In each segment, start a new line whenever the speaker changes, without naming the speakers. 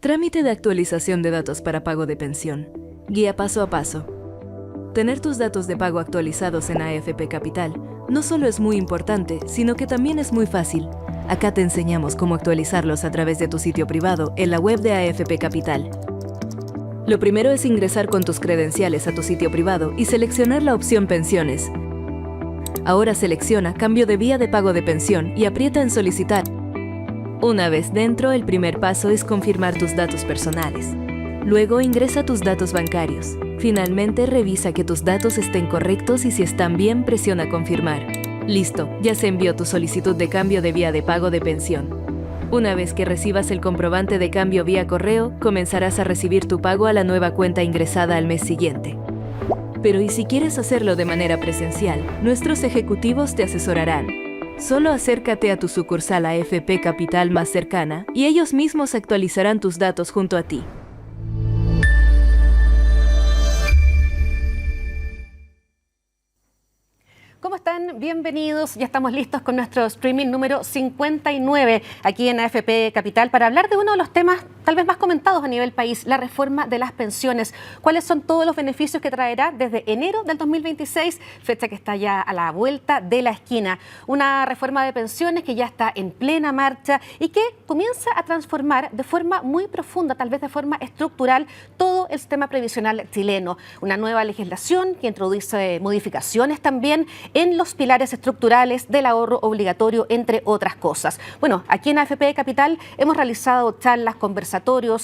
Trámite de actualización de datos para pago de pensión. Guía paso a paso. Tener tus datos de pago actualizados en AFP Capital no solo es muy importante, sino que también es muy fácil. Acá te enseñamos cómo actualizarlos a través de tu sitio privado en la web de AFP Capital. Lo primero es ingresar con tus credenciales a tu sitio privado y seleccionar la opción Pensiones. Ahora selecciona Cambio de vía de pago de pensión y aprieta en Solicitar. Una vez dentro, el primer paso es confirmar tus datos personales. Luego ingresa tus datos bancarios. Finalmente, revisa que tus datos estén correctos y si están bien, presiona Confirmar. Listo, ya se envió tu solicitud de cambio de vía de pago de pensión. Una vez que recibas el comprobante de cambio vía correo, comenzarás a recibir tu pago a la nueva cuenta ingresada al mes siguiente. Pero ¿y si quieres hacerlo de manera presencial? Nuestros ejecutivos te asesorarán. Solo acércate a tu sucursal AFP Capital más cercana y ellos mismos actualizarán tus datos junto a ti.
¿Cómo están? Bienvenidos. Ya estamos listos con nuestro streaming número 59 aquí en AFP Capital para hablar de uno de los temas tal vez más comentados a nivel país, la reforma de las pensiones. ¿Cuáles son todos los beneficios que traerá desde enero del 2026, fecha que está ya a la vuelta de la esquina? Una reforma de pensiones que ya está en plena marcha y que comienza a transformar de forma muy profunda, tal vez de forma estructural, todo el sistema previsional chileno. Una nueva legislación que introduce modificaciones también en los pilares estructurales del ahorro obligatorio, entre otras cosas. Bueno, aquí en AFP Capital hemos realizado charlas, conversatorios,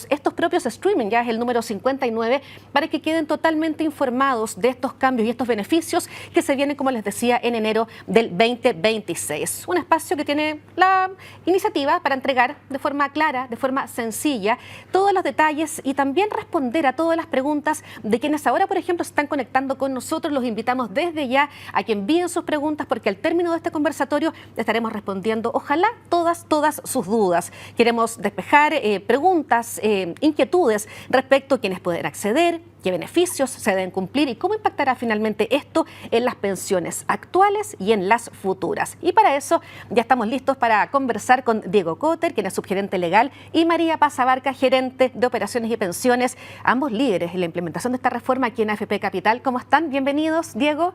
estos propios streaming, ya es el número 59, para que queden totalmente informados de estos cambios y estos beneficios que se vienen, como les decía, en enero del 2026. Un espacio que tiene la iniciativa para entregar de forma clara, de forma sencilla, todos los detalles y también responder a todas las preguntas de quienes ahora, por ejemplo, se están conectando con nosotros. Los invitamos desde ya a que envíen sus preguntas porque al término de este conversatorio estaremos respondiendo, ojalá, todas sus dudas. Queremos despejar preguntas, inquietudes respecto a quiénes pueden acceder, qué beneficios se deben cumplir y cómo impactará finalmente esto en las pensiones actuales y en las futuras. Y para eso ya estamos listos para conversar con Diego Cotter, quien es subgerente legal, y María Paz Abarca, gerente de operaciones y pensiones, ambos líderes en la implementación de esta reforma aquí en AFP Capital. ¿Cómo están? Bienvenidos, Diego.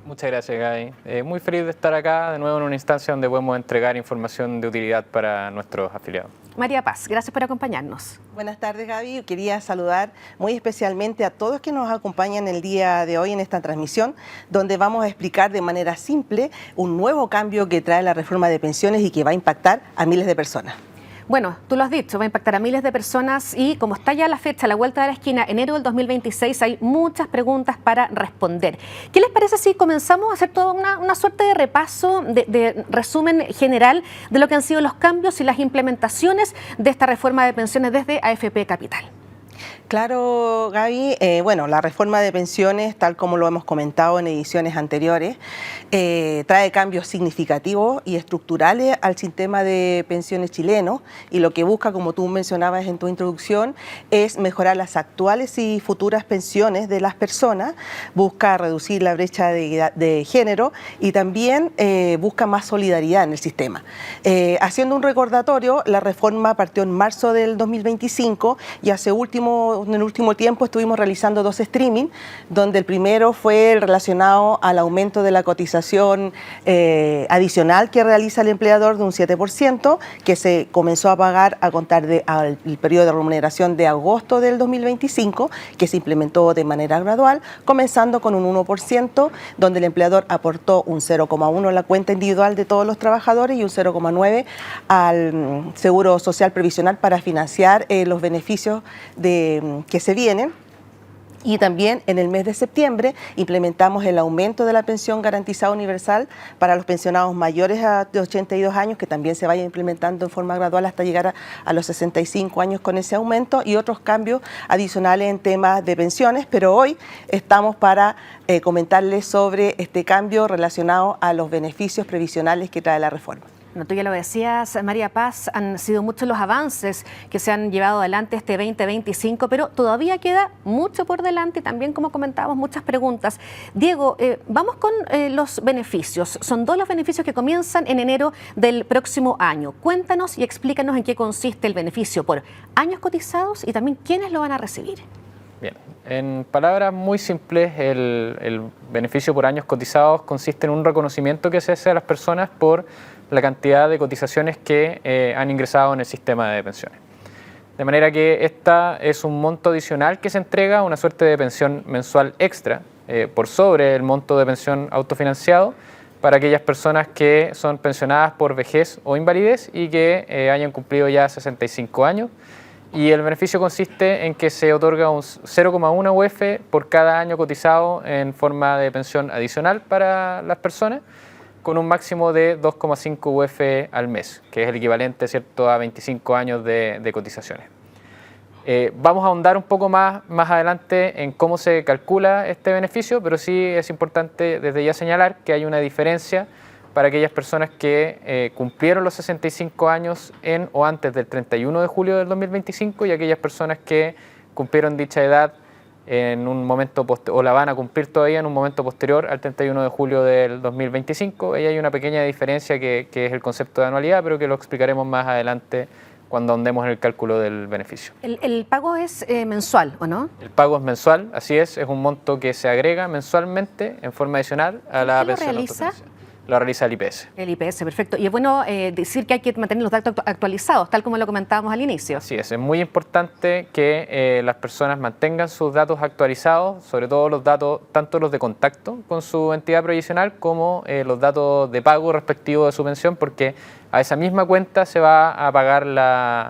Muchas gracias, Gaby. Muy feliz de estar acá de nuevo en una instancia donde podemos entregar información de utilidad para nuestros afiliados.
María Paz, gracias por acompañarnos.
Buenas tardes, Gaby. Quería saludar muy especialmente a todos que nos acompañan el día de hoy en esta transmisión, donde vamos a explicar de manera simple un nuevo cambio que trae la reforma de pensiones y que va a impactar a miles de personas.
Bueno, tú lo has dicho, va a impactar a miles de personas y como está ya la fecha, la vuelta de la esquina, enero del 2026, hay muchas preguntas para responder. ¿Qué les parece si comenzamos a hacer toda una suerte de repaso, de resumen general de lo que han sido los cambios y las implementaciones de esta reforma de pensiones desde AFP Capital?
Claro, Gaby. Bueno, la reforma de pensiones, tal como lo hemos comentado en ediciones anteriores, trae cambios significativos y estructurales al sistema de pensiones chileno y lo que busca, como tú mencionabas en tu introducción, es mejorar las actuales y futuras pensiones de las personas, busca reducir la brecha de género y también busca más solidaridad en el sistema. Haciendo un recordatorio, la reforma partió en marzo del 2025 y en el último tiempo estuvimos realizando 2 streaming, donde el primero fue relacionado al aumento de la cotización adicional que realiza el empleador de un 7%, que se comenzó a pagar a contar del periodo de remuneración de agosto del 2025, que se implementó de manera gradual, comenzando con un 1%, donde el empleador aportó un 0,1 a la cuenta individual de todos los trabajadores y un 0,9 al Seguro Social Previsional para financiar los beneficios que se vienen. Y también en el mes de septiembre implementamos el aumento de la pensión garantizada universal para los pensionados mayores de 82 años, que también se vaya implementando en forma gradual hasta llegar a los 65 años con ese aumento y otros cambios adicionales en temas de pensiones. Pero hoy estamos para comentarles sobre este cambio relacionado a los beneficios previsionales que trae la reforma.
Bueno, tú ya lo decías, María Paz, han sido muchos los avances que se han llevado adelante este 2025, pero todavía queda mucho por delante y también, como comentábamos, muchas preguntas. Diego, vamos con los beneficios. Son 2 los beneficios que comienzan en enero del próximo año. Cuéntanos y explícanos en qué consiste el beneficio por años cotizados y también quiénes lo van a recibir.
Bien, en palabras muy simples, el beneficio por años cotizados consiste en un reconocimiento que se hace a las personas por la cantidad de cotizaciones que han ingresado en el sistema de pensiones. De manera que esta es un monto adicional que se entrega, una suerte de pensión mensual extra, por sobre el monto de pensión autofinanciado, para aquellas personas que son pensionadas por vejez o invalidez y que hayan cumplido ya 65 años. Y el beneficio consiste en que se otorga un 0,1 UF por cada año cotizado en forma de pensión adicional para las personas, con un máximo de 2,5 UF al mes, que es el equivalente, ¿cierto?, a 25 años de cotizaciones. Vamos a ahondar un poco más adelante en cómo se calcula este beneficio, pero sí es importante desde ya señalar que hay una diferencia para aquellas personas que cumplieron los 65 años en o antes del 31 de julio del 2025 y aquellas personas que cumplieron dicha edad en un momento o la van a cumplir todavía en un momento posterior al 31 de julio del 2025. Ahí hay una pequeña diferencia que es el concepto de anualidad, pero que lo explicaremos más adelante cuando ahondemos en el cálculo del beneficio.
¿El pago es mensual o no?
El pago es mensual, así es un monto que se agrega mensualmente en forma adicional a la pensión autofinanciada. Lo realiza el IPS.
El IPS, perfecto. Y es bueno decir que hay que mantener los datos actualizados, tal como lo comentábamos al inicio.
Así es muy importante que las personas mantengan sus datos actualizados, sobre todo los datos, tanto los de contacto con su entidad previsional como los datos de pago respectivos de su pensión, porque a esa misma cuenta se va a pagar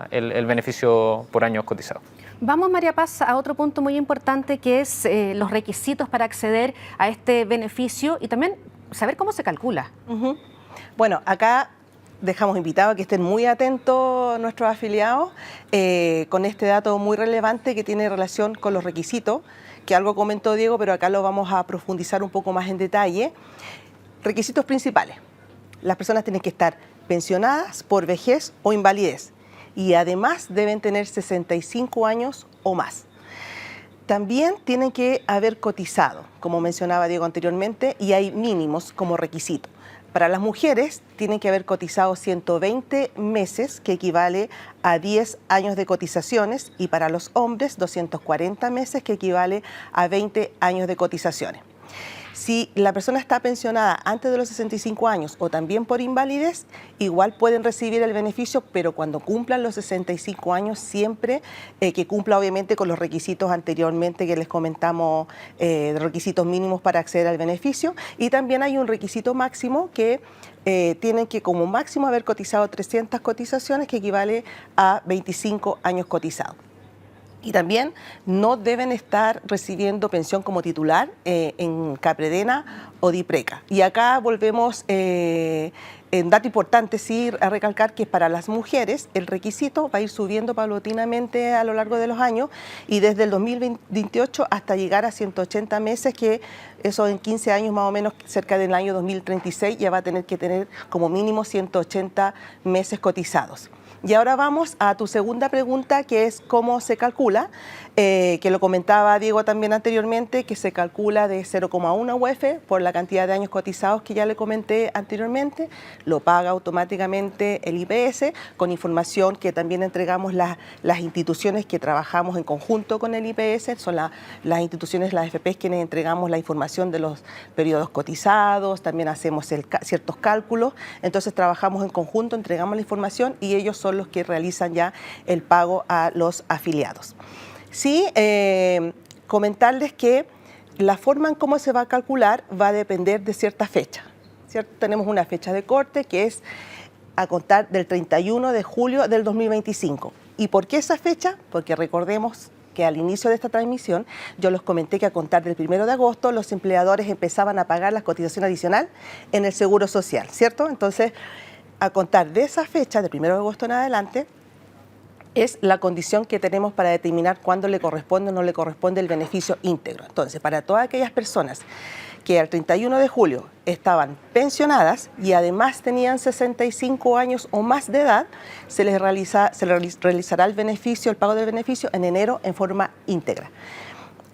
el beneficio por años cotizados.
Vamos, María Paz, a otro punto muy importante que es los requisitos para acceder a este beneficio y también saber cómo se calcula.
Bueno, acá dejamos invitados a que estén muy atentos nuestros afiliados con este dato muy relevante que tiene relación con los requisitos, que algo comentó Diego, pero acá lo vamos a profundizar un poco más en detalle. Requisitos principales. Las personas tienen que estar pensionadas por vejez o invalidez y además deben tener 65 años o más. También tienen que haber cotizado, como mencionaba Diego anteriormente, y hay mínimos como requisito. Para las mujeres tienen que haber cotizado 120 meses, que equivale a 10 años de cotizaciones, y para los hombres 240 meses, que equivale a 20 años de cotizaciones. Si la persona está pensionada antes de los 65 años o también por invalidez, igual pueden recibir el beneficio, pero cuando cumplan los 65 años, siempre que cumpla obviamente con los requisitos anteriormente que les comentamos, requisitos mínimos para acceder al beneficio. Y también hay un requisito máximo que tienen que como máximo haber cotizado 300 cotizaciones, que equivale a 25 años cotizados. Y también no deben estar recibiendo pensión como titular en Capredena o Dipreca. Y acá volvemos, en dato importante, sí, a recalcar que para las mujeres el requisito va a ir subiendo paulatinamente a lo largo de los años y desde el 2028 hasta llegar a 180 meses, que eso en 15 años más o menos, cerca del año 2036, ya va a tener que tener como mínimo 180 meses cotizados. Y ahora vamos a tu segunda pregunta, que es cómo se calcula, que lo comentaba Diego también anteriormente, que se calcula de 0,1 UF por la cantidad de años cotizados que ya le comenté anteriormente, lo paga automáticamente el IPS, con información que también entregamos las instituciones que trabajamos en conjunto con el IPS, son las instituciones, las AFPs, quienes entregamos la información de los periodos cotizados, también hacemos ciertos cálculos, entonces trabajamos en conjunto, entregamos la información y ellos son los que realizan ya el pago a los afiliados. Sí, comentarles que la forma en cómo se va a calcular va a depender de cierta fecha, ¿cierto? Tenemos una fecha de corte que es a contar del 31 de julio del 2025. ¿Y por qué esa fecha? Porque recordemos que al inicio de esta transmisión yo les comenté que a contar del 1 de agosto los empleadores empezaban a pagar la cotización adicional en el Seguro Social, ¿cierto? Entonces, a contar de esa fecha, del 1 de agosto en adelante, es la condición que tenemos para determinar cuándo le corresponde o no le corresponde el beneficio íntegro. Entonces, para todas aquellas personas que al 31 de julio estaban pensionadas y además tenían 65 años o más de edad, se les realizará el beneficio, el pago del beneficio en enero en forma íntegra.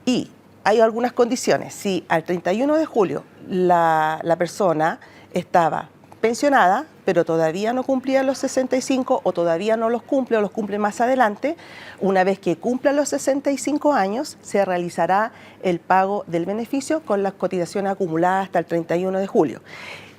Y hay algunas condiciones. Si al 31 de julio la persona estaba pensionada, pero todavía no cumplía los 65 o todavía no los cumple o los cumple más adelante, una vez que cumpla los 65 años, se realizará el pago del beneficio con las cotizaciones acumuladas hasta el 31 de julio.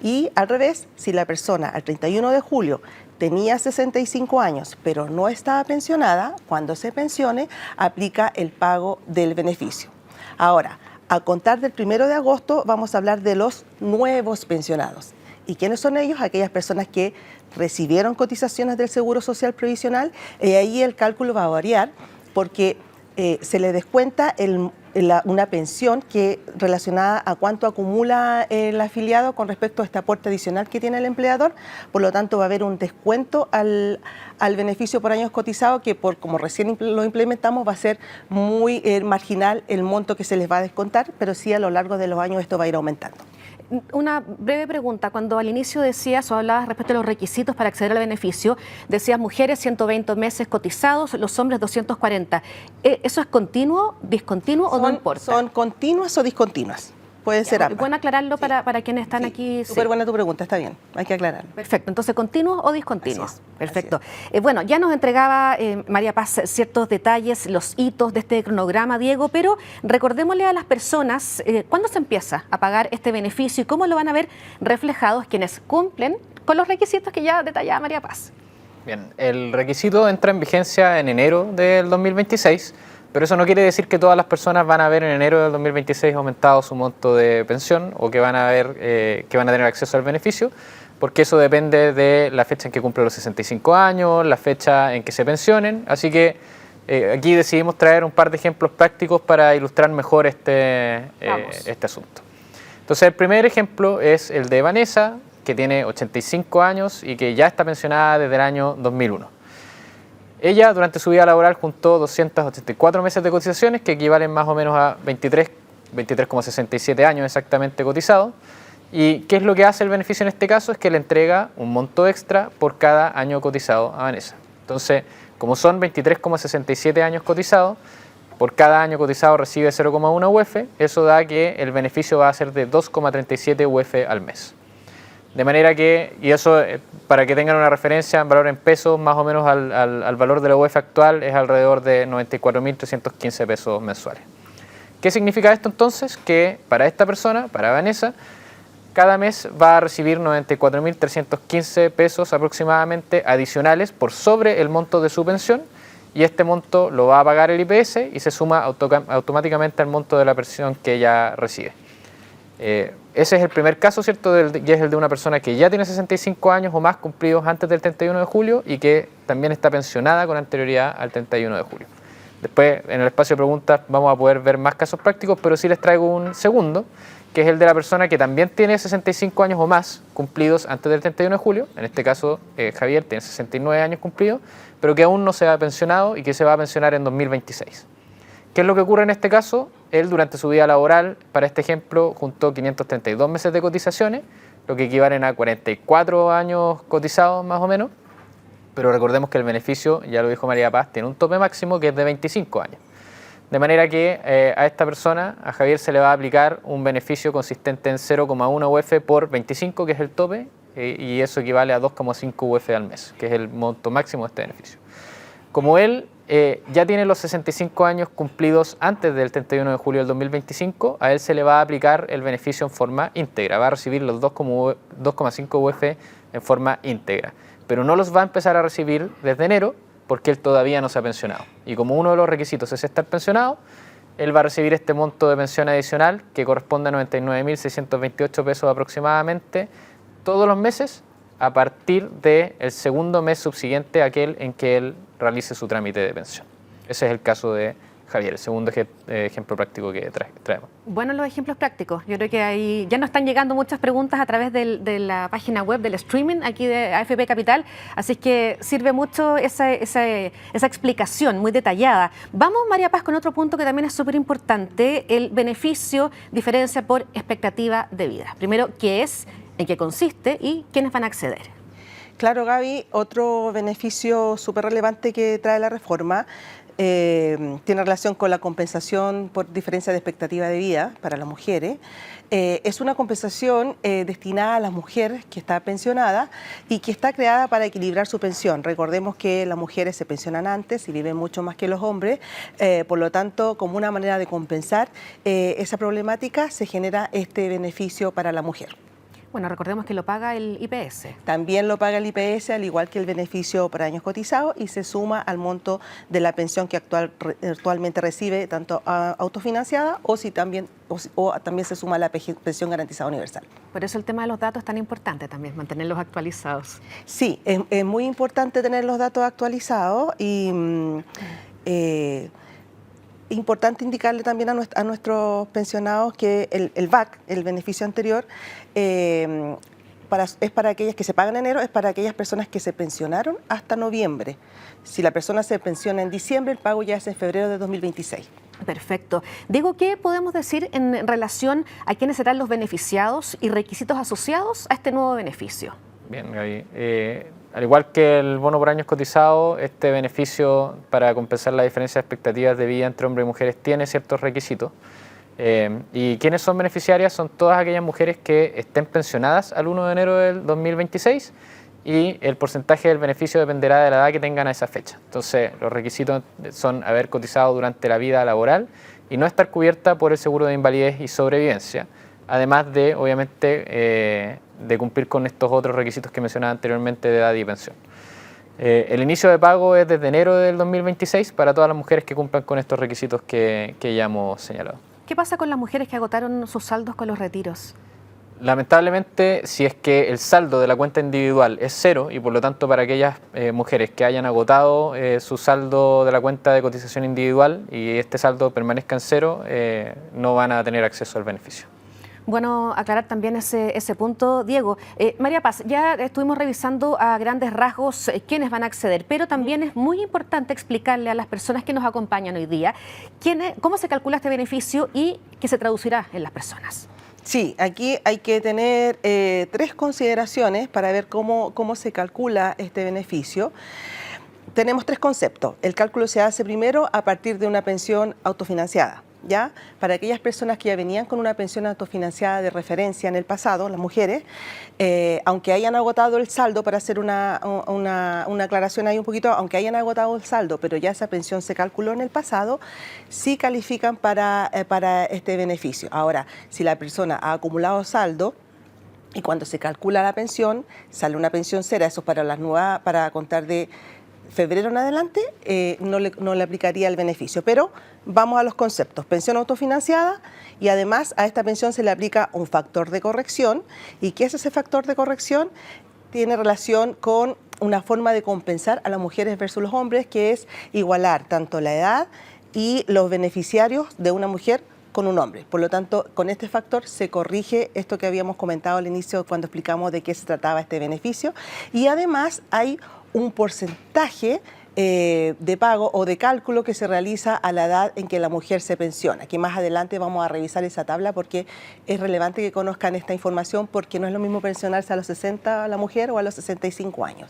Y al revés, si la persona al 31 de julio tenía 65 años, pero no estaba pensionada, cuando se pensione, aplica el pago del beneficio. Ahora, a contar del 1 de agosto, vamos a hablar de los nuevos pensionados. ¿Y quiénes son ellos? Aquellas personas que recibieron cotizaciones del Seguro Social Provisional, y ahí el cálculo va a variar porque se le descuenta una pensión relacionada a cuánto acumula el afiliado con respecto a este aporte adicional que tiene el empleador. Por lo tanto, va a haber un descuento al beneficio por años cotizados que, como recién lo implementamos, va a ser muy marginal el monto que se les va a descontar, pero sí a lo largo de los años esto va a ir aumentando.
Una breve pregunta. Cuando al inicio decías o hablabas respecto a los requisitos para acceder al beneficio, decías mujeres 120 meses cotizados, los hombres 240. ¿Eso es continuo, discontinuo o no importa?
¿Son continuas o discontinuas? Pueden ser ambas.
Bueno aclararlo para quienes están aquí.
Súper buena tu pregunta, está bien, hay que aclararlo.
Perfecto, entonces continuos o discontinuos.
Así es,
Perfecto. Bueno, ya nos entregaba María Paz ciertos detalles, los hitos de este cronograma, Diego, pero recordémosle a las personas cuándo se empieza a pagar este beneficio y cómo lo van a ver reflejados quienes cumplen con los requisitos que ya detallaba María Paz.
Bien, el requisito entra en vigencia en enero del 2026. Pero eso no quiere decir que todas las personas van a ver en enero del 2026 aumentado su monto de pensión o que van a tener acceso al beneficio, porque eso depende de la fecha en que cumplen los 65 años, la fecha en que se pensionen. Así que aquí decidimos traer un par de ejemplos prácticos para ilustrar mejor este asunto. Entonces, el primer ejemplo es el de Vanessa, que tiene 85 años y que ya está pensionada desde el año 2001. Ella, durante su vida laboral, juntó 284 meses de cotizaciones, que equivalen más o menos a 23,67 años exactamente cotizados. ¿Y qué es lo que hace el beneficio en este caso? Es que le entrega un monto extra por cada año cotizado a Vanessa. Entonces, como son 23,67 años cotizados, por cada año cotizado recibe 0,1 UF, eso da que el beneficio va a ser de 2,37 UF al mes. De manera que, y eso para que tengan una referencia en valor en pesos, más o menos al valor de la UF actual es alrededor de 94.315 pesos mensuales. ¿Qué significa esto entonces? Que para esta persona, para Vanessa, cada mes va a recibir 94.315 pesos aproximadamente adicionales por sobre el monto de su pensión, y este monto lo va a pagar el IPS y se suma automáticamente al monto de la pensión que ella recibe. Ese es el primer caso, ¿cierto? Y es el de una persona que ya tiene 65 años o más cumplidos antes del 31 de julio y que también está pensionada con anterioridad al 31 de julio. Después, en el espacio de preguntas, vamos a poder ver más casos prácticos, pero sí les traigo un segundo, que es el de la persona que también tiene 65 años o más cumplidos antes del 31 de julio. En este caso, Javier tiene 69 años cumplidos, pero que aún no se ha pensionado y que se va a pensionar en 2026. ¿Qué es lo que ocurre en este caso? Él, durante su vida laboral, para este ejemplo, juntó 532 meses de cotizaciones, lo que equivalen a 44 años cotizados más o menos, pero recordemos que el beneficio, ya lo dijo María Paz, tiene un tope máximo que es de 25 años. De manera que a esta persona, a Javier, se le va a aplicar un beneficio consistente en 0,1 UF por 25, que es el tope, y eso equivale a 2,5 UF al mes, que es el monto máximo de este beneficio. Como él ya tiene los 65 años cumplidos antes del 31 de julio del 2025, a él se le va a aplicar el beneficio en forma íntegra, va a recibir los 2,5 UF en forma íntegra, pero no los va a empezar a recibir desde enero porque él todavía no se ha pensionado. Y como uno de los requisitos es estar pensionado, él va a recibir este monto de pensión adicional que corresponde a 99.628 pesos aproximadamente todos los meses a partir del segundo mes subsiguiente a aquel en que él realice su trámite de pensión. Ese es el caso de Javier, el segundo ejemplo práctico que traemos.
Bueno, los ejemplos prácticos. Yo creo que ahí ya nos están llegando muchas preguntas a través de la página web del streaming aquí de AFP Capital, así que sirve mucho esa explicación muy detallada. Vamos, María Paz, con otro punto que también es súper importante, el beneficio diferencia por expectativa de vida. Primero, ¿qué es? ¿En qué consiste? ¿Y quiénes van a acceder?
Claro, Gaby, otro beneficio súper relevante que trae la reforma tiene relación con la compensación por diferencia de expectativa de vida para las mujeres. Es una compensación destinada a las mujeres que está pensionada y que está creada para equilibrar su pensión. Recordemos que las mujeres se pensionan antes y viven mucho más que los hombres, por lo tanto, como una manera de compensar esa problemática, se genera este beneficio para la mujer.
Bueno, recordemos que lo paga el IPS.
También lo paga el IPS, al igual que el beneficio por años cotizados, y se suma al monto de la pensión que actualmente recibe, tanto autofinanciada o también se suma a la pensión garantizada universal.
Por eso el tema de los datos es tan importante también, mantenerlos actualizados.
Sí, es muy importante tener los datos actualizados y importante indicarle también a nuestros pensionados que el BAC, el beneficio anterior, es para aquellas que se pagan en enero, es para aquellas personas que se pensionaron hasta noviembre. Si la persona se pensiona en diciembre, el pago ya es en febrero de 2026.
Perfecto. Diego, ¿qué podemos decir en relación a quiénes serán los beneficiados y requisitos asociados a este nuevo beneficio?
Bien, Gaby. Al igual que el bono por años cotizados, este beneficio para compensar la diferencia de expectativas de vida entre hombres y mujeres tiene ciertos requisitos. ¿Y quiénes son beneficiarias? Son todas aquellas mujeres que estén pensionadas al 1 de enero del 2026 y el porcentaje del beneficio dependerá de la edad que tengan a esa fecha. Entonces, los requisitos son haber cotizado durante la vida laboral y no estar cubierta por el seguro de invalidez y sobrevivencia, además de, obviamente, de cumplir con estos otros requisitos que mencionaba anteriormente de edad y pensión. El inicio de pago es desde enero del 2026 para todas las mujeres que cumplan con estos requisitos que ya hemos señalado.
¿Qué pasa con las mujeres que agotaron sus saldos con los retiros?
Lamentablemente, si es que el saldo de la cuenta individual es cero y por lo tanto para aquellas mujeres que hayan agotado su saldo de la cuenta de cotización individual y este saldo permanezca en cero, no van a tener acceso al beneficio.
Bueno, aclarar también ese punto, Diego. María Paz, ya estuvimos revisando a grandes rasgos quiénes van a acceder, pero también es muy importante explicarle a las personas que nos acompañan hoy día cómo se calcula este beneficio y qué se traducirá en las personas.
Sí, aquí hay que tener 3 consideraciones para ver cómo se calcula este beneficio. Tenemos 3 conceptos. El cálculo se hace primero a partir de una pensión autofinanciada. ¿Ya? Para aquellas personas que ya venían con una pensión autofinanciada de referencia en el pasado, las mujeres, aunque hayan agotado el saldo, para hacer una aclaración ahí un poquito, aunque hayan agotado el saldo, pero ya esa pensión se calculó en el pasado, sí califican para este beneficio. Ahora, si la persona ha acumulado saldo, y cuando se calcula la pensión, sale una pensión cera, eso para las nuevas, para contar de febrero en adelante, no le aplicaría el beneficio. Pero vamos a los conceptos. Pensión autofinanciada, y además a esta pensión se le aplica un factor de corrección. ¿Y qué es ese factor de corrección? Tiene relación con una forma de compensar a las mujeres versus los hombres, que es igualar tanto la edad y los beneficiarios de una mujer con un hombre. Por lo tanto, con este factor se corrige esto que habíamos comentado al inicio cuando explicamos de qué se trataba este beneficio. Y además hay un porcentaje de pago o de cálculo que se realiza a la edad en que la mujer se pensiona, que más adelante vamos a revisar esa tabla porque es relevante que conozcan esta información, porque no es lo mismo pensionarse a los 60 la mujer o a los 65 años.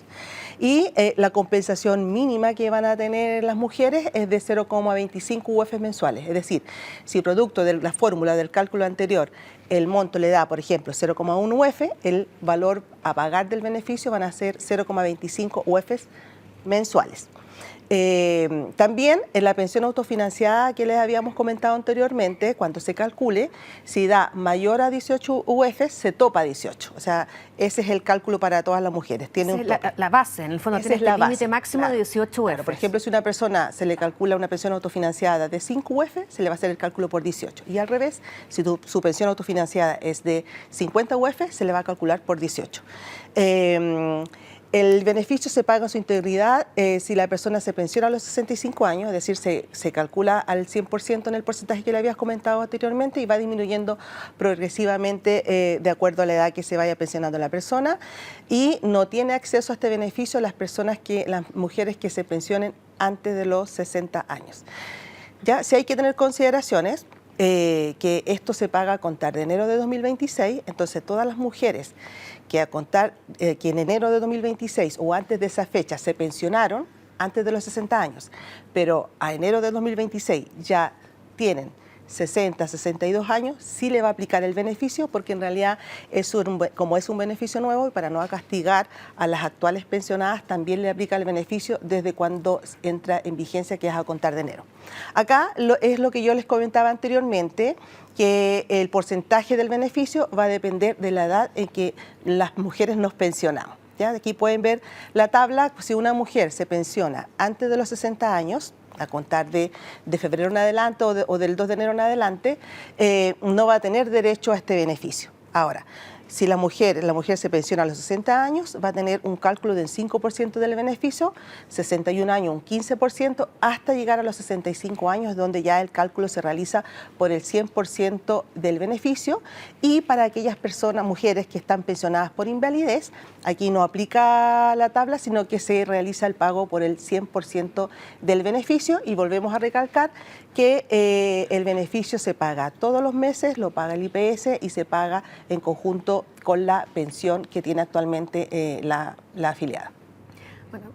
Y la compensación mínima que van a tener las mujeres es de 0,25 UF mensuales, es decir, si producto de la fórmula del cálculo anterior el monto le da, por ejemplo, 0,1 UF, el valor a pagar del beneficio van a ser 0,25 UF mensuales. También en la pensión autofinanciada que les habíamos comentado anteriormente, cuando se calcule, si da mayor a 18 UF, se topa 18. O sea, ese es el cálculo para todas las mujeres. Tiene
la base, en el fondo, tiene este límite máximo de 18 UF.
Claro, por ejemplo, si una persona se le calcula una pensión autofinanciada de 5 UF, se le va a hacer el cálculo por 18. Y al revés, si su pensión autofinanciada es de 50 UF, se le va a calcular por 18. El beneficio se paga en su integridad si la persona se pensiona a los 65 años, es decir, se calcula al 100% en el porcentaje que le habías comentado anteriormente y va disminuyendo progresivamente de acuerdo a la edad que se vaya pensionando la persona, y no tiene acceso a este beneficio las mujeres que se pensionen antes de los 60 años. Ya, si hay que tener consideraciones, que esto se paga a contar de enero de 2026, entonces todas las mujeres que que en enero de 2026 o antes de esa fecha se pensionaron antes de los 60 años, pero a enero de 2026 ya tienen 60, 62 años, sí le va a aplicar el beneficio, porque en realidad como es un beneficio nuevo, y para no castigar a las actuales pensionadas, también le aplica el beneficio desde cuando entra en vigencia, que es a contar de enero. Acá es lo que yo les comentaba anteriormente, que el porcentaje del beneficio va a depender de la edad en que las mujeres nos pensionamos. ¿Ya? Aquí pueden ver la tabla. Si una mujer se pensiona antes de los 60 años, a contar de febrero en adelante o del 2 de enero en adelante, no va a tener derecho a este beneficio. Ahora, si la mujer se pensiona a los 60 años, va a tener un cálculo del 5% del beneficio, 61 años un 15%, hasta llegar a los 65 años, donde ya el cálculo se realiza por el 100% del beneficio. Y para aquellas mujeres que están pensionadas por invalidez, aquí no aplica la tabla, sino que se realiza el pago por el 100% del beneficio. Y volvemos a recalcar que el beneficio se paga todos los meses, lo paga el IPS y se paga en conjunto con la pensión que tiene actualmente la afiliada.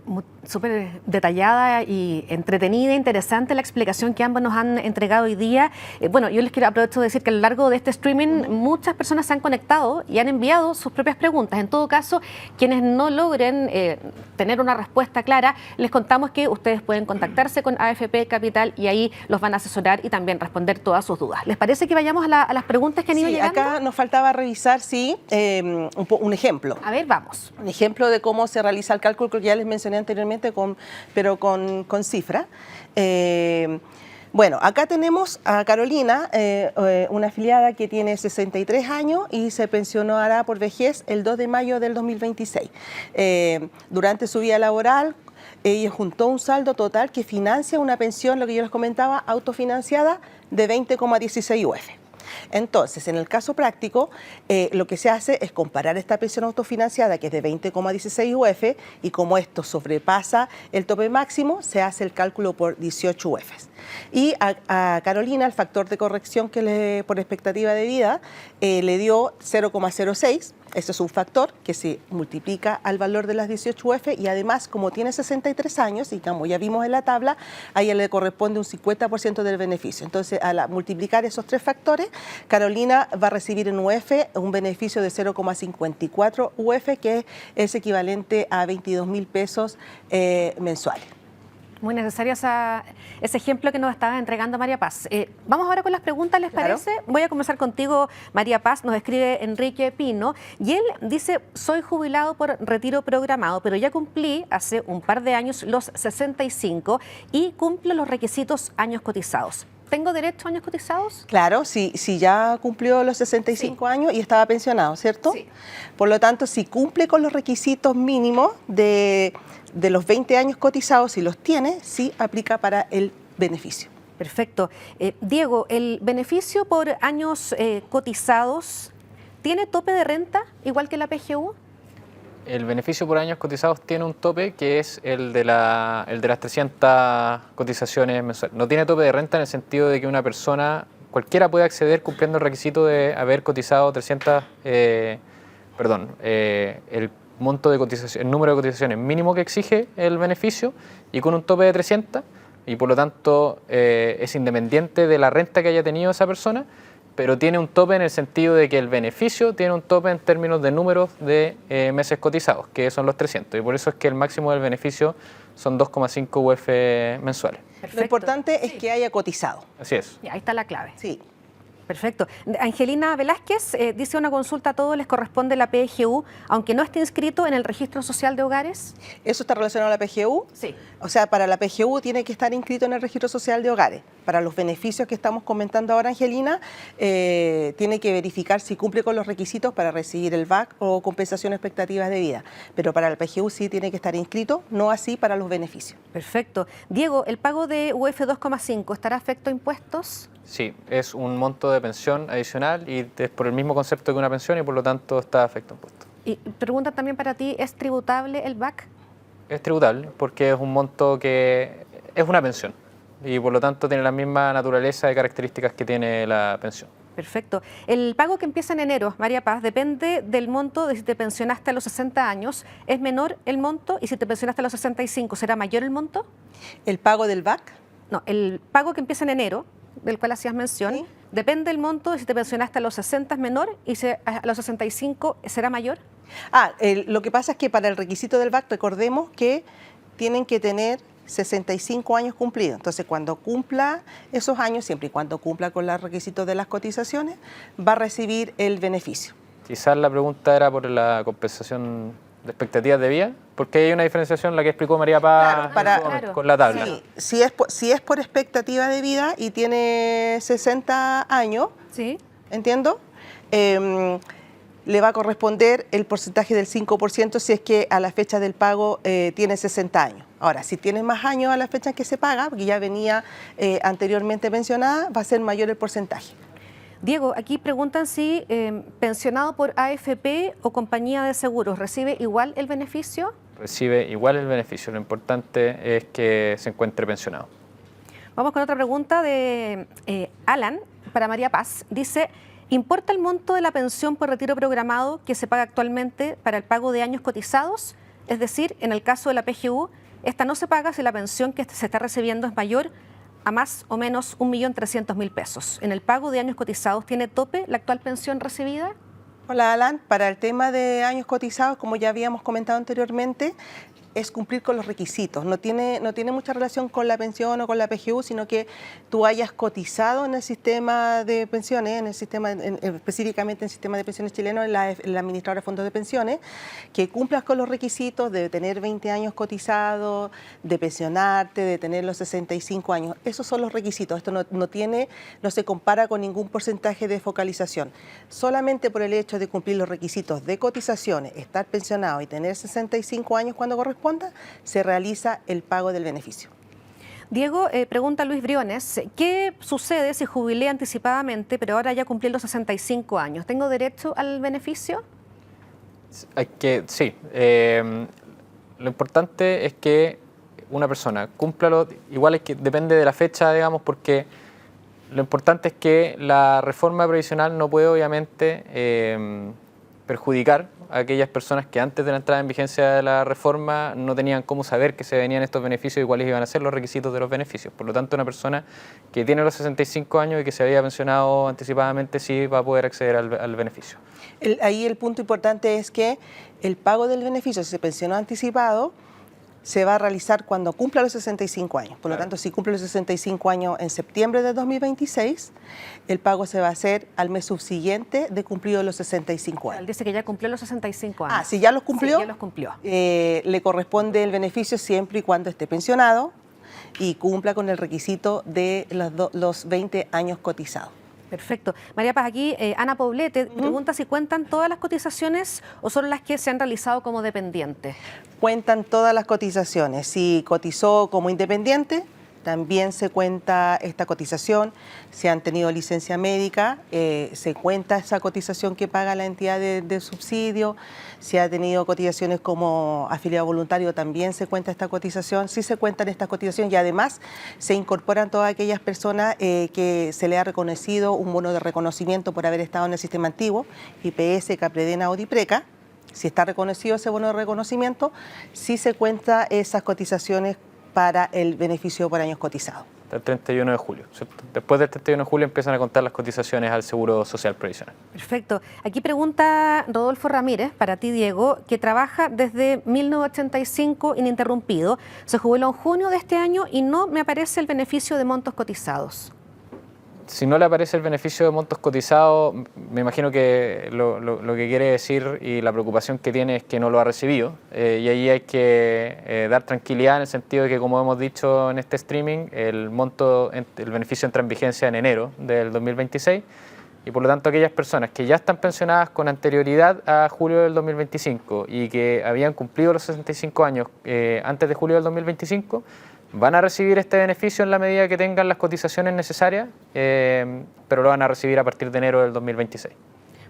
Bueno, súper detallada y entretenida, interesante la explicación que ambos nos han entregado hoy día. Bueno, yo les quiero aprovechar de decir que a lo largo de este streaming muchas personas se han conectado y han enviado sus propias preguntas. En todo caso, quienes no logren tener una respuesta clara, les contamos que ustedes pueden contactarse con AFP Capital y ahí los van a asesorar y también responder todas sus dudas. ¿Les parece que vayamos a las preguntas que han ido llegando?
Acá nos faltaba revisar, un ejemplo.
A ver, vamos.
Un ejemplo de cómo se realiza el cálculo, que ya les mencioné anteriormente, pero con cifra. Bueno, acá tenemos a Carolina, una afiliada que tiene 63 años y se pensionará por vejez el 2 de mayo del 2026. Durante su vida laboral, ella juntó un saldo total que financia una pensión, lo que yo les comentaba, autofinanciada de 20,16 UF. Entonces, en el caso práctico, lo que se hace es comparar esta pensión autofinanciada, que es de 20,16 UF, y como esto sobrepasa el tope máximo, se hace el cálculo por 18 UF. Y a Carolina, el factor de corrección por expectativa de vida, le dio 0,06. Este es un factor que se multiplica al valor de las 18 UF, y además, como tiene 63 años, y como ya vimos en la tabla, a ella le corresponde un 50% del beneficio. Entonces, al multiplicar esos tres factores, Carolina va a recibir en UF un beneficio de 0,54 UF, que es equivalente a 22.000 pesos mensuales.
Muy necesario ese ejemplo que nos estaba entregando María Paz. Vamos ahora con las preguntas, ¿les parece? Voy a comenzar contigo, María Paz. Nos escribe Enrique Pino y él dice: soy jubilado por retiro programado, pero ya cumplí hace un par de años los 65 y cumplo los requisitos años cotizados. ¿Tengo derecho a años cotizados?
Claro, si ya cumplió los 65 años y estaba pensionado, ¿cierto?
Sí.
Por lo tanto, si cumple con los requisitos mínimos de los 20 años cotizados, si los tiene, sí aplica para el beneficio.
Perfecto. Diego, ¿el beneficio por años cotizados tiene tope de renta igual que la PGU?
El beneficio por años cotizados tiene un tope que es el de las 300 cotizaciones mensuales. No tiene tope de renta en el sentido de que una persona, cualquiera puede acceder cumpliendo el requisito de haber cotizado 300, el monto de cotización, el número de cotizaciones mínimo que exige el beneficio, y con un tope de 300, y por lo tanto es independiente de la renta que haya tenido esa persona, pero tiene un tope en el sentido de que el beneficio tiene un tope en términos de números de meses cotizados, que son los 300, y por eso es que el máximo del beneficio son 2,5 UF mensuales.
Perfecto.
Lo importante es que haya cotizado.
Así es.
Y ahí está la clave.
Sí.
Perfecto. Angelina Velázquez dice una consulta a todos les corresponde la PGU, aunque no esté inscrito en el Registro Social de Hogares.
¿Eso está relacionado a la PGU?
Sí.
O sea, para la PGU tiene que estar inscrito en el Registro Social de Hogares. Para los beneficios que estamos comentando ahora, Angelina, tiene que verificar si cumple con los requisitos para recibir el VAC o compensación de expectativas de vida. Pero para la PGU sí tiene que estar inscrito, no así para los beneficios.
Perfecto. Diego, ¿el pago de UF 2,5 estará afecto a impuestos?
Sí, es un monto de pensión adicional y es por el mismo concepto que una pensión y por lo tanto está afecto a impuestos.
Y pregunta también para ti, ¿es tributable el VAC?
Es tributable porque es un monto que es una pensión y por lo tanto tiene la misma naturaleza y características que tiene la pensión.
Perfecto. El pago que empieza en enero, María Paz, depende del monto de si te pensionaste a los 60 años. ¿Es menor el monto? Y si te pensionaste a los 65, ¿será mayor el monto?
¿El pago del VAC?
No, el pago que empieza en enero, del cual hacías mención,
Sí.
depende del monto de si te pensionaste a los 60 es menor y si a los 65 será mayor.
Lo que pasa es que para el requisito del VAC, recordemos que tienen que tener 65 años cumplidos. Entonces, cuando cumpla esos años, siempre y cuando cumpla con los requisitos de las cotizaciones, va a recibir el beneficio.
Quizás la pregunta era por la compensación de expectativas de vida, porque hay una diferenciación, la que explicó María Paz
Claro.
con la tabla.
Sí, si es por expectativa de vida y tiene 60 años,
Sí.
¿entiendo? Le va a corresponder el porcentaje del 5% si es que a la fecha del pago tiene 60 años. Ahora, si tiene más años a la fecha en que se paga, porque ya venía anteriormente pensionada, va a ser mayor el porcentaje.
Diego, aquí preguntan si pensionado por AFP o compañía de seguros, ¿recibe igual el beneficio?
Recibe igual el beneficio, lo importante es que se encuentre pensionado.
Vamos con otra pregunta de Alan para María Paz. Dice, ¿importa el monto de la pensión por retiro programado que se paga actualmente para el pago de años cotizados? Es decir, en el caso de la PGU, esta no se paga si la pensión que se está recibiendo es mayor a más o menos 1.300.000 pesos. ¿En el pago de años cotizados tiene tope la actual pensión recibida?
Hola, Alan. Para el tema de años cotizados, como ya habíamos comentado anteriormente, es cumplir con los requisitos. No tiene mucha relación con la pensión o con la PGU, sino que tú hayas cotizado en el sistema de pensiones, específicamente en el sistema de pensiones chileno, en la administradora de fondos de pensiones, que cumplas con los requisitos de tener 20 años cotizados, de pensionarte, de tener los 65 años. Esos son los requisitos. Esto no se compara con ningún porcentaje de focalización. Solamente por el hecho de cumplir los requisitos de cotizaciones, estar pensionado y tener 65 años cuando corresponda, se realiza el pago del beneficio.
Diego, pregunta Luis Briones, ¿qué sucede si jubilé anticipadamente, pero ahora ya cumplí los 65 años? ¿Tengo derecho al beneficio?
Sí. Lo importante es que una persona cúmplalo, igual es que depende de la fecha, digamos, porque lo importante es que la reforma previsional no puede obviamente perjudicar a aquellas personas que antes de la entrada en vigencia de la reforma no tenían cómo saber que se venían estos beneficios y cuáles iban a ser los requisitos de los beneficios. Por lo tanto, una persona que tiene los 65 años y que se había pensionado anticipadamente sí va a poder acceder al beneficio.
Ahí el punto importante es que el pago del beneficio, si se pensionó anticipado, se va a realizar cuando cumpla los 65 años. Por lo tanto, si cumple los 65 años en septiembre de 2026, el pago se va a hacer al mes subsiguiente de cumplido los 65 años.
Él dice que ya cumplió los 65 años.
Si ya los cumplió,
sí, ya los cumplió.
Le corresponde el beneficio siempre y cuando esté pensionado y cumpla con el requisito de los 20 años cotizados.
Perfecto. María Paz, aquí Ana Poblete pregunta si cuentan todas las cotizaciones o solo las que se han realizado como dependientes.
Cuentan todas las cotizaciones. Si cotizó como independiente, también se cuenta esta cotización. Si han tenido licencia médica, se cuenta esa cotización que paga la entidad de subsidio. Si ha tenido cotizaciones como afiliado voluntario, también se cuenta esta cotización. Sí se cuentan estas cotizaciones y además se incorporan todas aquellas personas que se le ha reconocido un bono de reconocimiento por haber estado en el sistema antiguo, IPS, Capredena o DIPRECA. Si está reconocido ese bono de reconocimiento, sí se cuenta esas cotizaciones para el beneficio por años cotizados.
Hasta el 31 de julio, ¿cierto? Después del 31 de julio empiezan a contar las cotizaciones al Seguro Social Previsional.
Perfecto. Aquí pregunta Rodolfo Ramírez, para ti, Diego, que trabaja desde 1985 ininterrumpido. Se jubiló en junio de este año y no me aparece el beneficio de montos cotizados.
Si no le aparece el beneficio de montos cotizados, me imagino que lo que quiere decir y la preocupación que tiene es que no lo ha recibido. Y ahí hay que dar tranquilidad en el sentido de que, como hemos dicho en este streaming, el beneficio entra en vigencia en enero del 2026 y por lo tanto aquellas personas que ya están pensionadas con anterioridad a julio del 2025 y que habían cumplido los 65 años antes de julio del 2025, van a recibir este beneficio en la medida que tengan las cotizaciones necesarias, pero lo van a recibir a partir de enero del 2026.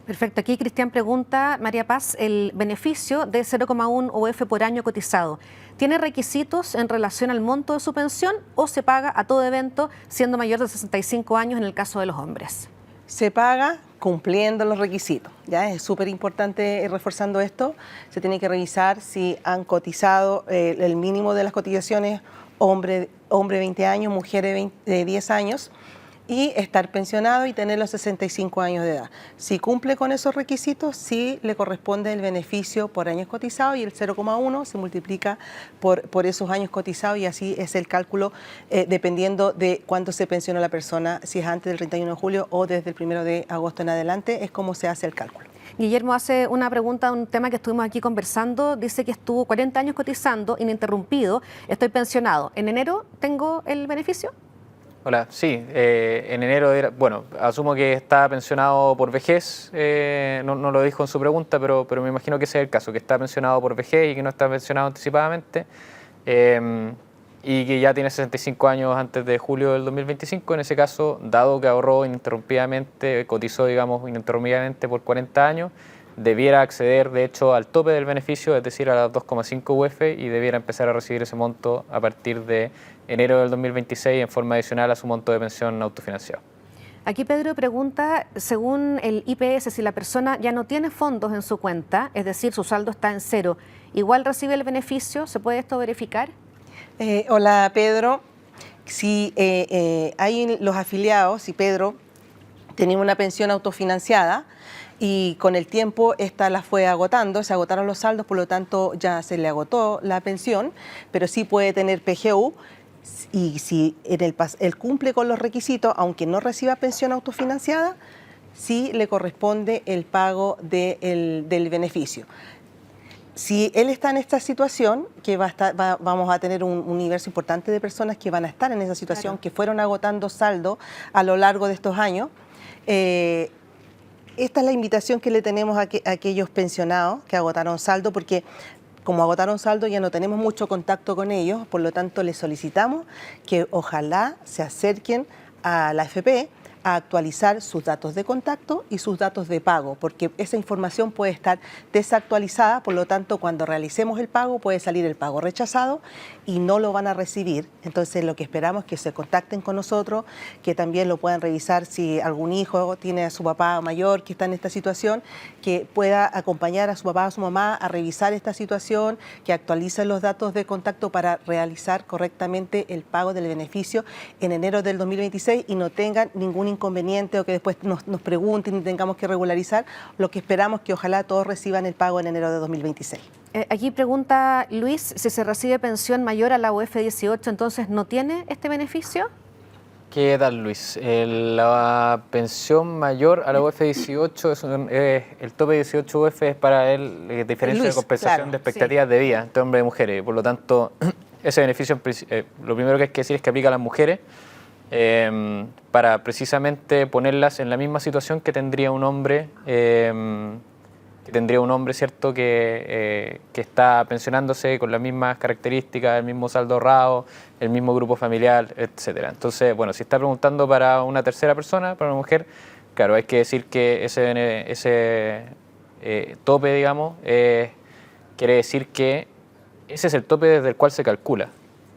Perfecto. Aquí Cristian pregunta, María Paz, el beneficio de 0,1 UF por año cotizado, ¿tiene requisitos en relación al monto de su pensión o se paga a todo evento siendo mayor de 65 años en el caso de los hombres?
Se paga cumpliendo los requisitos. Ya es súper importante reforzando esto. Se tiene que revisar si han cotizado el mínimo de las cotizaciones, hombre 20 años, mujer 10 años, y estar pensionado y tener los 65 años de edad. Si cumple con esos requisitos, sí le corresponde el beneficio por años cotizados y el 0,1 se multiplica por esos años cotizados y así es el cálculo dependiendo de cuánto se pensionó la persona, si es antes del 31 de julio o desde el 1 de agosto en adelante, es como se hace el cálculo.
Guillermo hace una pregunta, un tema que estuvimos aquí conversando, dice que estuvo 40 años cotizando, ininterrumpido, estoy pensionado. ¿En enero tengo el beneficio?
Hola, sí, en enero, asumo que está pensionado por vejez, no lo dijo en su pregunta, pero me imagino que ese es el caso, que está pensionado por vejez y que no está pensionado anticipadamente, y que ya tiene 65 años antes de julio del 2025, en ese caso, dado que ahorró ininterrumpidamente, cotizó, digamos, ininterrumpidamente por 40 años, debiera acceder, de hecho, al tope del beneficio, es decir, a las 2,5 UF, y debiera empezar a recibir ese monto a partir de enero del 2026 en forma adicional a su monto de pensión autofinanciado.
Aquí Pedro pregunta, según el IPS, si la persona ya no tiene fondos en su cuenta, es decir, su saldo está en cero, ¿igual recibe el beneficio? ¿Se puede esto verificar?
Hola Pedro, si hay los afiliados, si Pedro tenía una pensión autofinanciada y con el tiempo esta la fue agotando, se agotaron los saldos, por lo tanto ya se le agotó la pensión, pero sí puede tener PGU y si él cumple con los requisitos, aunque no reciba pensión autofinanciada, sí le corresponde el pago del beneficio. Si él está en esta situación, que vamos a tener un universo importante de personas que van a estar en esa situación, claro, que fueron agotando saldo a lo largo de estos años, esta es la invitación que le tenemos a aquellos pensionados que agotaron saldo, porque como agotaron saldo ya no tenemos mucho contacto con ellos, por lo tanto les solicitamos que ojalá se acerquen a la AFP a actualizar sus datos de contacto y sus datos de pago, porque esa información puede estar desactualizada, por lo tanto cuando realicemos el pago puede salir el pago rechazado y no lo van a recibir. Entonces lo que esperamos es que se contacten con nosotros, que también lo puedan revisar si algún hijo tiene a su papá mayor que está en esta situación, que pueda acompañar a su papá o a su mamá a revisar esta situación, que actualicen los datos de contacto para realizar correctamente el pago del beneficio en enero del 2026 y no tengan ningún inconveniente o que después nos pregunten y tengamos que regularizar. Lo que esperamos es que ojalá todos reciban el pago en enero de 2026.
Aquí pregunta Luis, si se recibe pensión mayor a la UF 18, entonces ¿no tiene este beneficio?
¿Qué tal, Luis? La pensión mayor a la UF 18, el tope de 18 UF es para él diferencia
Luis,
de compensación, claro, de expectativas, sí, de vida entre hombres y mujeres. Por lo tanto, ese beneficio, lo primero que hay que decir es que aplica a las mujeres, para precisamente ponerlas en la misma situación que tendría un hombre, ¿cierto?, que está pensionándose con las mismas características, el mismo saldo ahorrado, el mismo grupo familiar, etcétera. Entonces, bueno, si está preguntando para una tercera persona, para una mujer, claro, hay que decir que ese tope, digamos, quiere decir que ese es el tope desde el cual se calcula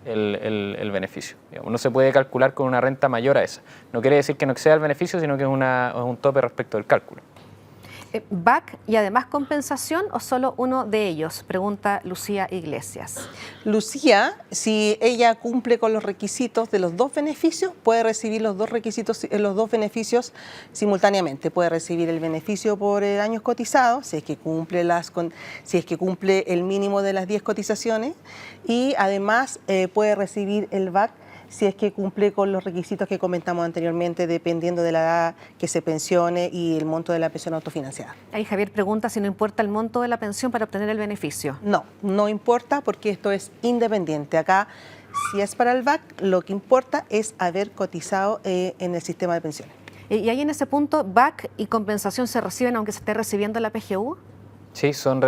el beneficio. Digamos, no se puede calcular con una renta mayor a esa. No quiere decir que no exceda el beneficio, sino que es un tope respecto del cálculo.
¿BAC y además compensación o solo uno de ellos? Pregunta Lucía Iglesias.
Lucía, si ella cumple con los requisitos de los dos beneficios, puede recibir los dos beneficios simultáneamente. Puede recibir el beneficio por años cotizados, si es que cumple el mínimo de las 10 cotizaciones, y además puede recibir el BAC si es que cumple con los requisitos que comentamos anteriormente, dependiendo de la edad que se pensione y el monto de la pensión autofinanciada.
Ahí Javier pregunta si no importa el monto de la pensión para obtener el beneficio.
No, no importa porque esto es independiente. Acá, si es para el VAC, lo que importa es haber cotizado en el sistema de pensiones.
¿Y ahí en ese punto, VAC y compensación se reciben aunque se esté recibiendo la PGU?
Sí, son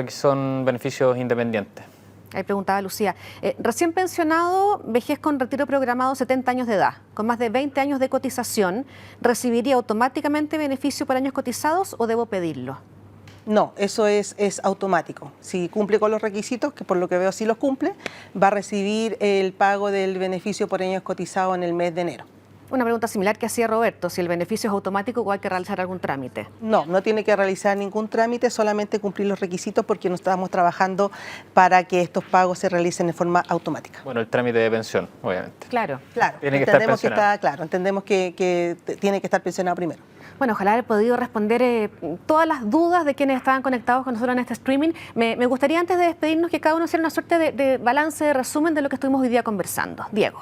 beneficios independientes.
Ahí preguntaba Lucía, recién pensionado, vejez con retiro programado 70 años de edad, con más de 20 años de cotización, ¿recibiría automáticamente beneficio por años cotizados o debo pedirlo?
No, eso es automático. Si cumple con los requisitos, que por lo que veo sí los cumple, va a recibir el pago del beneficio por años cotizados en el mes de enero.
Una pregunta similar que hacía Roberto, si el beneficio es automático o hay que realizar algún trámite.
No, no tiene que realizar ningún trámite, solamente cumplir los requisitos porque no estamos trabajando para que estos pagos se realicen de forma automática.
Bueno, el trámite de pensión, obviamente.
Claro.
Claro,
Tiene que estar pensionado.
Entendemos que tiene que estar pensionado primero.
Bueno, ojalá haber podido responder todas las dudas de quienes estaban conectados con nosotros en este streaming. Me gustaría antes de despedirnos que cada uno hiciera una suerte de balance, de resumen de lo que estuvimos hoy día conversando. Diego.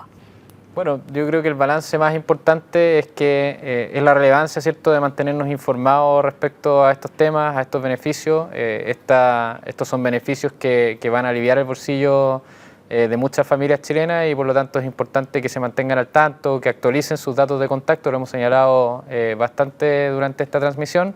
Bueno, yo creo que el balance más importante es que es la relevancia, ¿cierto?, de mantenernos informados respecto a estos temas, a estos beneficios. Estos son beneficios que van a aliviar el bolsillo de muchas familias chilenas y por lo tanto es importante que se mantengan al tanto, que actualicen sus datos de contacto, lo hemos señalado bastante durante esta transmisión.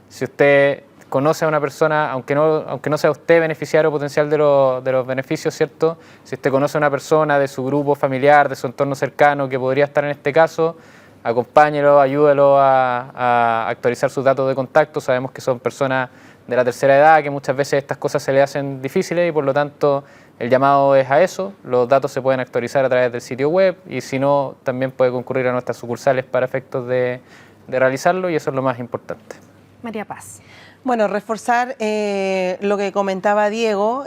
Si usted conoce a una persona, aunque no sea usted beneficiario potencial de los beneficios, ¿cierto? Si usted conoce a una persona de su grupo familiar, de su entorno cercano que podría estar en este caso, acompáñelo, ayúdelo a actualizar sus datos de contacto. Sabemos que son personas de la tercera edad, que muchas veces estas cosas se le hacen difíciles y por lo tanto el llamado es a eso. Los datos se pueden actualizar a través del sitio web y si no, también puede concurrir a nuestras sucursales para efectos de realizarlo y eso es lo más importante.
María Paz.
Bueno, reforzar lo que comentaba Diego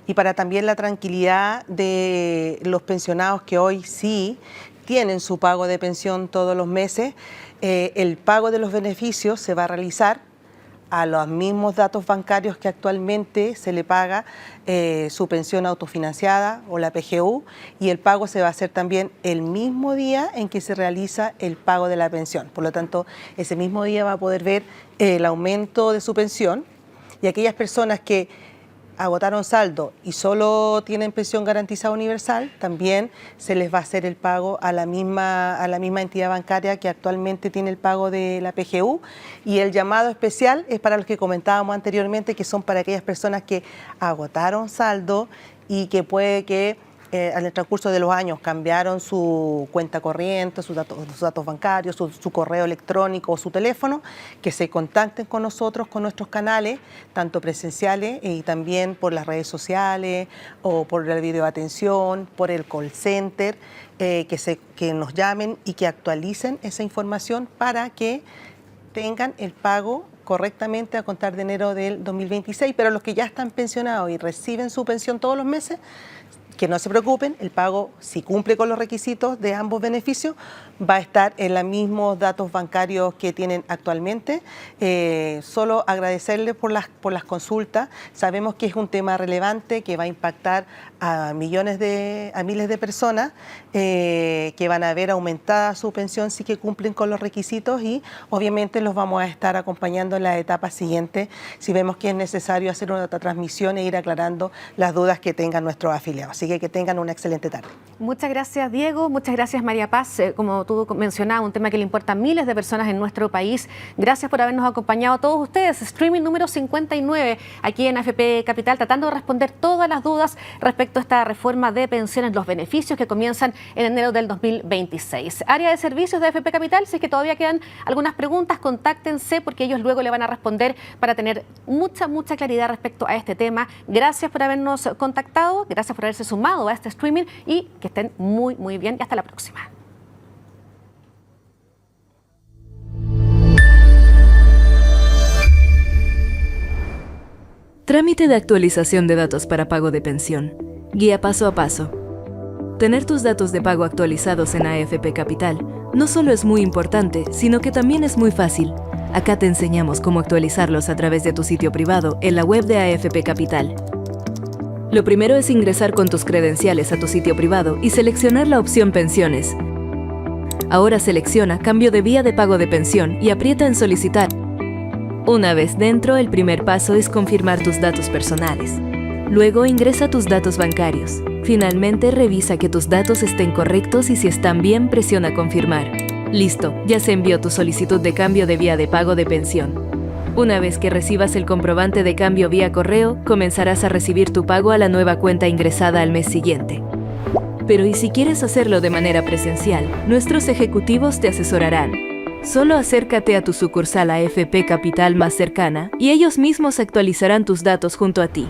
y para también la tranquilidad de los pensionados que hoy sí tienen su pago de pensión todos los meses, el pago de los beneficios se va a realizar a los mismos datos bancarios que actualmente se le paga su pensión autofinanciada o la PGU y el pago se va a hacer también el mismo día en que se realiza el pago de la pensión. Por lo tanto, ese mismo día va a poder ver el aumento de su pensión y aquellas personas que agotaron saldo y solo tienen pensión garantizada universal, también se les va a hacer el pago a la misma entidad bancaria que actualmente tiene el pago de la PGU y el llamado especial es para los que comentábamos anteriormente, que son para aquellas personas que agotaron saldo y que puede que en el transcurso de los años cambiaron su cuenta corriente, sus datos bancarios, su correo electrónico o su teléfono, que se contacten con nosotros, con nuestros canales, tanto presenciales y también por las redes sociales o por el video de atención, por el call center, que nos llamen y que actualicen esa información para que tengan el pago correctamente a contar de enero del 2026, pero los que ya están pensionados y reciben su pensión todos los meses, que no se preocupen, el pago, si cumple con los requisitos de ambos beneficios, va a estar en los mismos datos bancarios que tienen actualmente. Solo agradecerles por las consultas. Sabemos que es un tema relevante que va a impactar a miles de personas que van a ver aumentada su pensión si que cumplen con los requisitos y obviamente los vamos a estar acompañando en las etapas siguientes si vemos que es necesario hacer una transmisión e ir aclarando las dudas que tengan nuestros afiliados. Así que tengan una excelente tarde.
Muchas gracias, Diego. Muchas gracias, María Paz. Como tú mencionabas, un tema que le importa a miles de personas en nuestro país. Gracias por habernos acompañado a todos ustedes. Streaming número 59 aquí en AFP Capital, tratando de responder todas las dudas respecto a esta reforma de pensiones, los beneficios que comienzan en enero del 2026. Área de servicios de AFP Capital, si es que todavía quedan algunas preguntas, contáctense porque ellos luego le van a responder para tener mucha claridad respecto a este tema. Gracias por habernos contactado, gracias por haberse sumado a este streaming y que estén muy bien y hasta la próxima.
Trámite de actualización de datos para pago de pensión. Guía paso a paso. Tener tus datos de pago actualizados en AFP Capital no solo es muy importante, sino que también es muy fácil. Acá te enseñamos cómo actualizarlos a través de tu sitio privado en la web de AFP Capital. Lo primero es ingresar con tus credenciales a tu sitio privado y seleccionar la opción Pensiones. Ahora selecciona Cambio de vía de pago de pensión y aprieta en Solicitar. Una vez dentro, el primer paso es confirmar tus datos personales. Luego ingresa tus datos bancarios. Finalmente, revisa que tus datos estén correctos y si están bien, presiona Confirmar. Listo, ya se envió tu solicitud de cambio de vía de pago de pensión. Una vez que recibas el comprobante de cambio vía correo, comenzarás a recibir tu pago a la nueva cuenta ingresada al mes siguiente. Pero ¿y si quieres hacerlo de manera presencial? Nuestros ejecutivos te asesorarán. Solo acércate a tu sucursal AFP Capital más cercana y ellos mismos actualizarán tus datos junto a ti.